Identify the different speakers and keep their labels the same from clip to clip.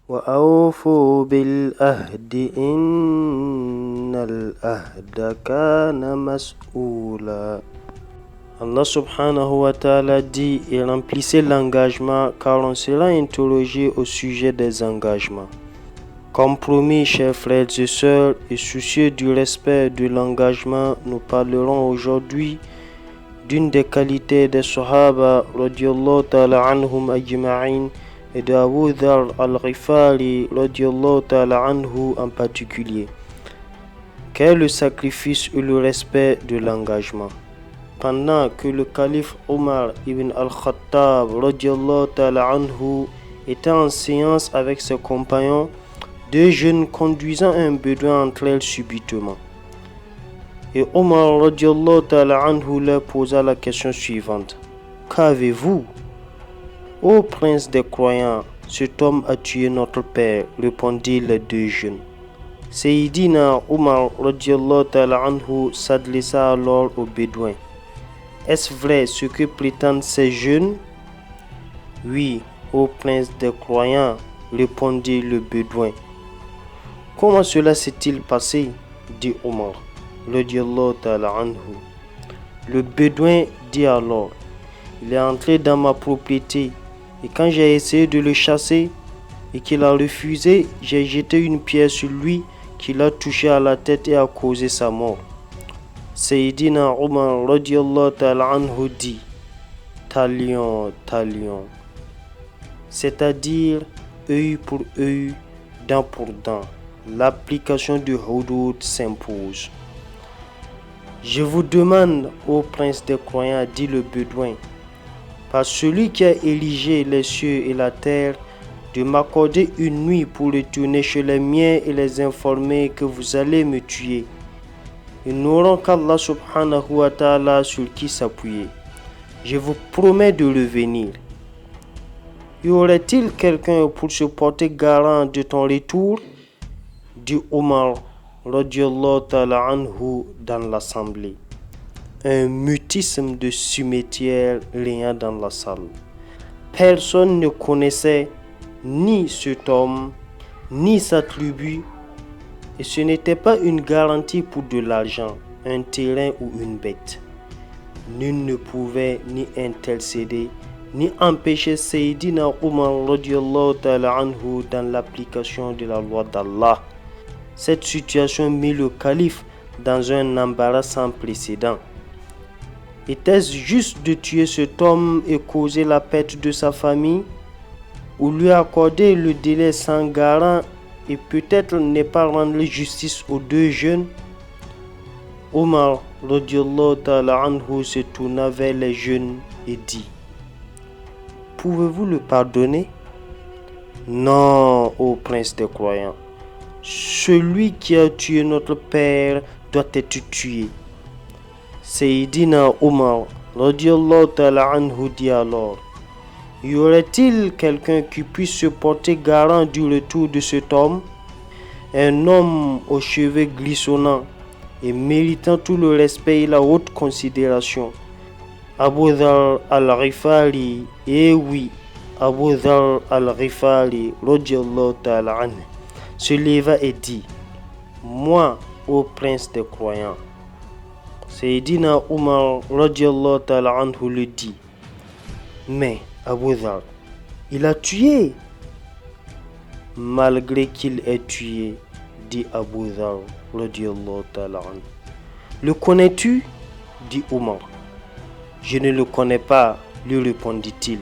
Speaker 1: وأوفوا بالعهد إن العهد كان مسؤولا. Allah subhanahu wa ta'ala dit et remplissez l'engagement car on sera interrogé au sujet des engagements. Comme promis, chers frères et sœurs, et soucieux du respect de l'engagement, nous parlerons aujourd'hui d'une des qualités des Sahaba radiyallahu ta'ala anhum ajma'in et de Abu Dharr al-Ghifari radiyallahu ta'ala anhu en particulier. Quel est le sacrifice et le respect de l'engagement? Pendant que le calife Omar ibn al-Khattab radiyallahu ta'ala anhu était en séance avec ses compagnons, deux jeunes conduisant un bédouin entrèrent subitement. Et Omar radiyallahu ta'ala anhu leur posa la question suivante. Qu'avez-vous? Ô prince des croyants, cet homme a tué notre père, répondirent les deux jeunes. Sayyidina Omar radiyallahu ta'ala anhu s'adressa alors au bédouin. Est-ce vrai ce que prétendent ces jeunes? Oui, ô prince des croyants, répondit le bédouin. Comment cela s'est-il passé? Dit Omar radiyallahu ta'ala anhu. Le bédouin dit alors, il est entré dans ma propriété et quand j'ai essayé de le chasser et qu'il a refusé, j'ai jeté une pierre sur lui qui l'a touché à la tête et a causé sa mort. Sayyidina Omar radiyallahu ta'ala anhu dit, talion, talion, c'est-à-dire œil pour œil, dent pour dent. L'application du hudud s'impose. Je vous demande, ô prince des croyants, dit le bédouin, par celui qui a érigé les cieux et la terre, de m'accorder une nuit pour retourner chez les miens et les informer que vous allez me tuer. Ils n'auront qu'Allah subhanahu wa ta'ala sur qui s'appuyer. Je vous promets de revenir. Y aurait-il quelqu'un pour se porter garant de ton retour? Dit Omar radiyallahu ta'ala anhu dans l'assemblée. Un mutisme de cimetière régna dans la salle. Personne ne connaissait ni cet homme, ni sa tribu, et ce n'était pas une garantie pour de l'argent, un terrain ou une bête. Nul ne pouvait ni intercéder, ni empêcher Sayyidina Omar radiyallahu ta'ala anhu dans l'application de la loi d'Allah. Cette situation mit le calife dans un embarras sans précédent. Était-ce juste de tuer cet homme et causer la perte de sa famille, ou lui accorder le délai sans garant et peut-être ne pas rendre justice aux deux jeunes? Omar radiyallahu ta'ala anhu se tourna vers les jeunes et dit, pouvez-vous le pardonner? Non, ô prince des croyants. Celui qui a tué notre père doit être tué. Sayyidina Omar radiyallahu ta'ala anhu dit alors, y aurait-il quelqu'un qui puisse se porter garant du retour de cet homme? Un homme aux cheveux glissonnants et méritant tout le respect et la haute considération. Abu Dharr al-Ghifari, et oui, Abu Dharr al-Ghifari radiyallahu ta'ala anhu, se leva et dit, moi, ô prince des croyants. Sayyidina Omar radiyallahu ta'ala anhu le dit, mais Abu Dharr, il a tué. Malgré qu'il ait tué, dit Abu Dharr radiyallahu ta'ala anhu. Le connais-tu? Dit Omar. Je ne le connais pas, lui répondit-il.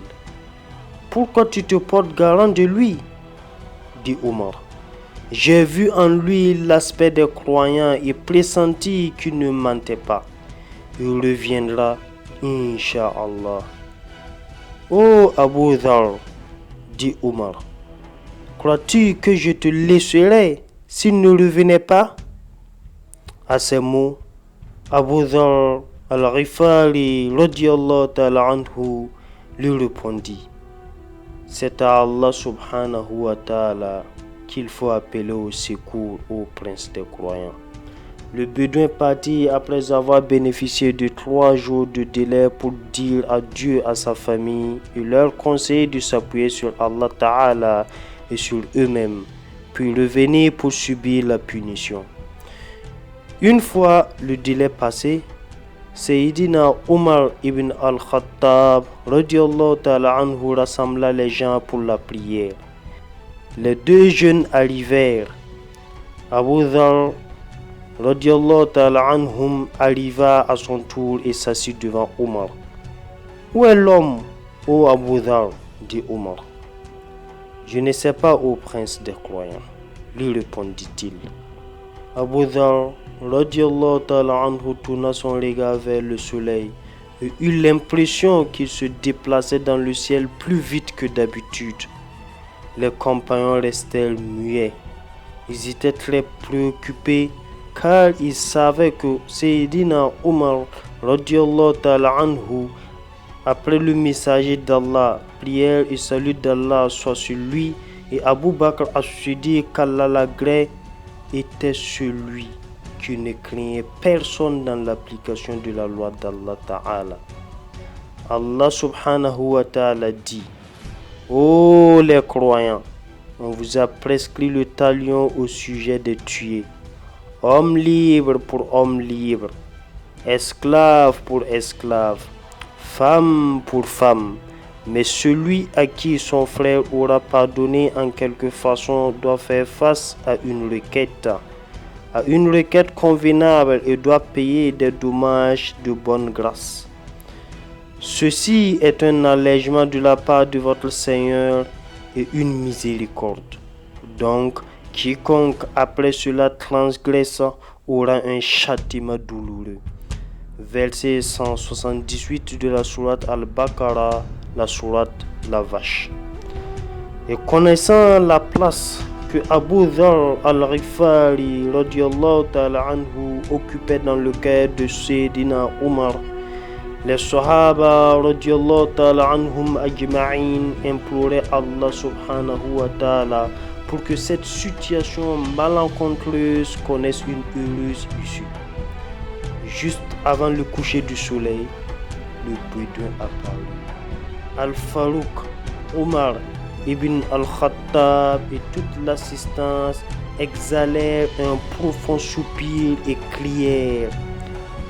Speaker 1: Pourquoi tu te portes garant de lui? Dit Omar. J'ai vu en lui l'aspect des croyants et pressenti qu'il ne mentait pas. Il reviendra, Inch'Allah. Oh Abu Dharr, dit Omar, crois-tu que je te laisserai s'il ne revenait pas? À ces mots, Abu Dharr al-Ghifari radiyallahu ta'ala anhu lui répondit, c'est à Allah subhanahu wa ta'ala qu'il faut appeler au secours au prince des croyants. Le bédouin partit après avoir bénéficié de 3 jours de délai pour dire adieu à sa famille et leur conseiller de s'appuyer sur Allah Ta'ala et sur eux-mêmes, puis revenaient pour subir la punition. Une fois le délai passé, Sayyidina Omar ibn al-Khattab radiallahu ta'ala anhu rassembla les gens pour la prière. Les deux jeunes arrivèrent. Abu Dhar radiallahu ta'ala anhum arriva à son tour et s'assit devant Omar. Où est l'homme, ô Abu Dhar? Dit Omar. Je ne sais pas, ô prince des croyants, lui répondit-il. Abu Dhar radiallahu ta'ala anhu tourna son regard vers le soleil et eut l'impression qu'il se déplaçait dans le ciel plus vite que d'habitude. Les compagnons restèrent muets. Ils étaient très préoccupés car ils savaient que Sayyidina Omar radiallahu ta'ala anhu, après le messager d'Allah, prière et salut d'Allah soit sur lui, et Abu Bakr as-Siddiq qu'Allah l'agrée, était celui qui ne craignait personne dans l'application de la loi d'Allah Ta'ala. Allah subhanahu wa ta'ala dit: ô les croyants, on vous a prescrit le talion au sujet des tués. Homme libre pour homme libre, esclave pour esclave, femme pour femme. Mais celui à qui son frère aura pardonné en quelque façon doit faire face à une requête convenable et doit payer des dommages de bonne grâce. Ceci est un allègement de la part de votre Seigneur et une miséricorde. Donc, quiconque après cela transgresse aura un châtiment douloureux. Verset 178 de la sourate Al-Baqarah, la sourate La Vache. Et connaissant la place que Abu Dhar al-Ghifari radiallahu ta'ala anhu occupait dans le cœur de Sayyidina Omar, les Sahaba radiallahu ta'ala anhum ajma'in imploraient Allah subhanahu wa ta'ala pour que cette situation malencontreuse connaisse une heureuse issue. Juste avant le coucher du soleil, le bédouin apparut. Al-Farouk, Omar ibn al-Khattab et toute l'assistance exhalèrent un profond soupir et crièrent: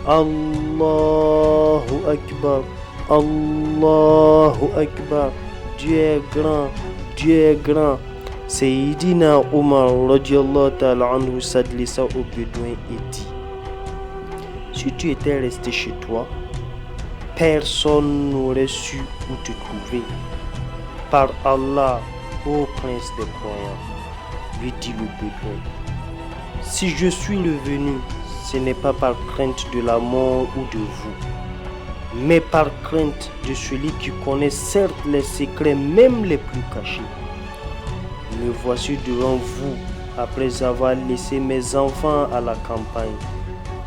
Speaker 1: Allahu Akbar, Allahu Akbar, Dieu est grand, Dieu est grand. Sayyidina Omar radiallahu ta'ala anhu s'adressa au bédouin et dit: si tu étais resté chez toi, personne n'aurait su où te trouver. Par Allah, ô prince des croyants, lui dit le bédouin, si je suis revenu, ce n'est pas par crainte de la mort ou de vous, mais par crainte de celui qui connaît certes les secrets même les plus cachés. Me voici devant vous après avoir laissé mes enfants à la campagne,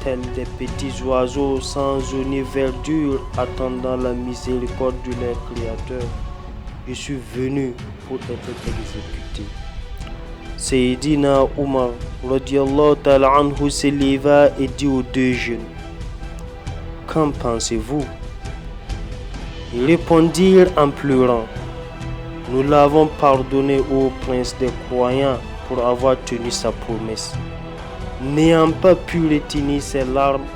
Speaker 1: tels des petits oiseaux sans une verdure attendant la miséricorde de leur Créateur. Je suis venu pour être exécuté. Sayyidina Omar radiallahu ta'ala anhu se leva et dit aux deux jeunes: qu'en pensez-vous? Ils répondirent en pleurant: nous l'avons pardonné au prince des croyants pour avoir tenu sa promesse. N'ayant pas pu retenir ses larmes,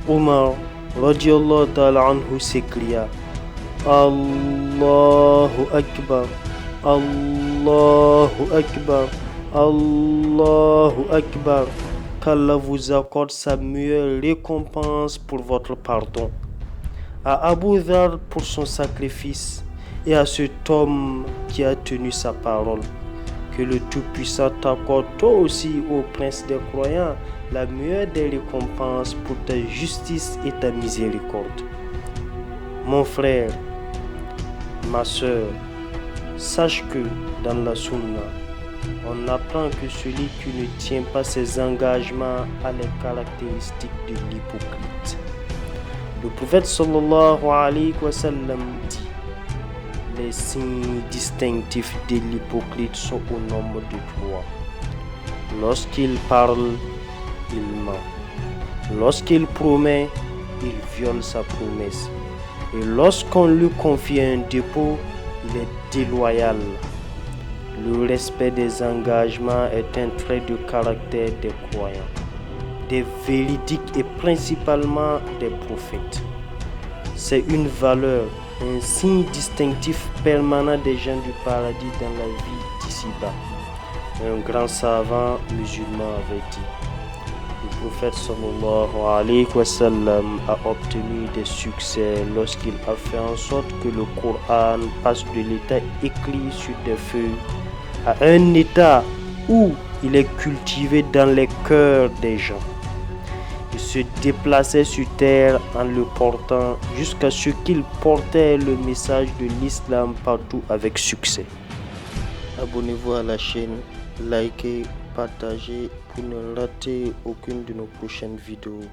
Speaker 1: Omar radiallahu ta'ala anhu s'écria: Allahu Akbar, Allahu Akbar, Allahu Akbar. Qu'Allah vous accorde sa meilleure récompense pour votre pardon. À Abu Dhar pour son sacrifice et à cet homme qui a tenu sa parole. Que le Tout-Puissant t'accorde toi aussi, ô prince des croyants, la meilleure des récompenses pour ta justice et ta miséricorde. Mon frère, ma soeur, sache que dans la Sunna, on apprend que celui qui ne tient pas ses engagements a les caractéristiques de l'hypocrite. Le prophète sallallahu alayhi wa sallam dit: les signes distinctifs de l'hypocrite sont au nombre de 3. Lorsqu'il parle, il ment. Lorsqu'il promet, il viole sa promesse. Et lorsqu'on lui confie un dépôt, il est déloyal. Le respect des engagements est un trait de caractère des croyants, des véridiques et principalement des prophètes. C'est une valeur, un signe distinctif permanent des gens du paradis dans la vie d'ici-bas. Un grand savant musulman avait dit: le prophète sallallahu alayhi wa sallam a obtenu des succès lorsqu'il a fait en sorte que le Coran passe de l'état écrit sur des feuilles à un état où il est cultivé dans les cœurs des gens. Il se déplaçait sur terre en le portant jusqu'à ce qu'il portait le message de l'islam partout avec succès. Abonnez-vous à la chaîne, likez, partagez pour ne rater aucune de nos prochaines vidéos.